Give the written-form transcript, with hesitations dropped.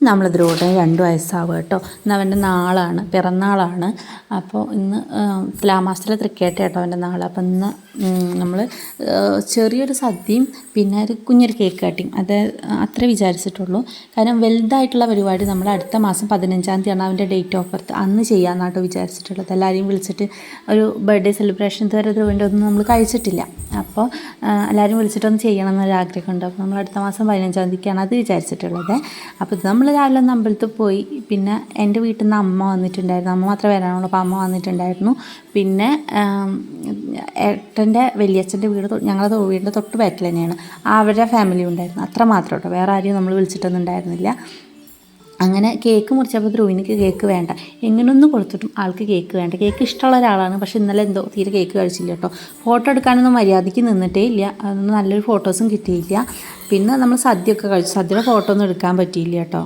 നമ്മൾ ധ്രുവോട്ടന് 2 വയസ്സാവുക കേട്ടോ. ഇന്ന് അവൻ്റെ നാളാണ്, പിറന്നാളാണ്. അപ്പോൾ ഇന്ന് തുലാമാസത്തിലെ തൃക്കേട്ട കേട്ടോ അവൻ്റെ നാൾ. അപ്പം ഇന്ന് നമ്മൾ ചെറിയൊരു സദ്യയും പിന്നെ ഒരു കുഞ്ഞൊരു കേക്ക് കട്ടിങ് അത് അത്രേ വിചാരിച്ചിട്ടുള്ളൂ. കാരണം വലുതായിട്ടുള്ള പരിപാടി നമ്മൾ അടുത്ത മാസം 15-ാം തീയതിയാണ് അവൻ്റെ ഡേറ്റ് ഓഫ് ബർത്ത്, അന്ന് ചെയ്യാമെന്നാട്ടോ വിചാരിച്ചിട്ടുള്ളത്. എല്ലാവരെയും വിളിച്ചിട്ട് ഒരു ബർത്ത്ഡേ സെലിബ്രേഷൻ ഇതുവരെ ധ്രുവൻ്റെ ഒന്നും നമ്മൾ കഴിച്ചിട്ടില്ല. അപ്പോൾ എല്ലാവരും വിളിച്ചിട്ടൊന്ന് ചെയ്യണം എന്നൊരു ആഗ്രഹമുണ്ട്. അപ്പോൾ നമ്മൾ അടുത്ത മാസം 15-ാം തീയതിക്കാണ് അത് വിചാരിച്ചിട്ടുള്ളത്. അപ്പോൾ ഇത് നമ്മൾ രാവിലെ ഒന്ന് അമ്പലത്തിൽ പോയി. പിന്നെ എൻ്റെ വീട്ടിൽ നിന്ന് അമ്മ വന്നിട്ടുണ്ടായിരുന്നു. അമ്മ മാത്രമേ വരാനുള്ളൂ, അപ്പോൾ അമ്മ വന്നിട്ടുണ്ടായിരുന്നു. പിന്നെ ഏട്ടൻ്റെ വലിയച്ഛൻ്റെ വീട് ഞങ്ങളുടെ വീടിൻ്റെ തൊട്ട് ബാക്കിൽ തന്നെയാണ്. അവരുടെ ഫാമിലി ഉണ്ടായിരുന്നു, അത്ര മാത്രം കേട്ടോ. വേറെ ആരെയും നമ്മൾ വിളിച്ചിട്ടൊന്നും ഉണ്ടായിരുന്നില്ല. അങ്ങനെ കേക്ക് മുറിച്ചപ്പോൾ ധ്രുവിനിക്ക് കേക്ക് വേണ്ട, എങ്ങനെയൊന്ന് കൊടുത്തിട്ടും ആൾക്ക് കേക്ക് വേണ്ട. കേക്ക് ഇഷ്ടമുള്ള ഒരാളാണ്, പക്ഷേ ഇന്നലെ എന്തോ തീരെ കേക്ക് കഴിച്ചില്ല കേട്ടോ. ഫോട്ടോ എടുക്കാനൊന്നും മര്യാദയ്ക്ക് നിന്നിട്ടേ ഇല്ല, അതൊന്നും നല്ലൊരു ഫോട്ടോസും കിട്ടിയില്ല. പിന്നെ നമ്മൾ സദ്യയൊക്കെ കഴിച്ചു, സദ്യയുടെ ഫോട്ടോ ഒന്നും എടുക്കാൻ പറ്റിയില്ല കേട്ടോ.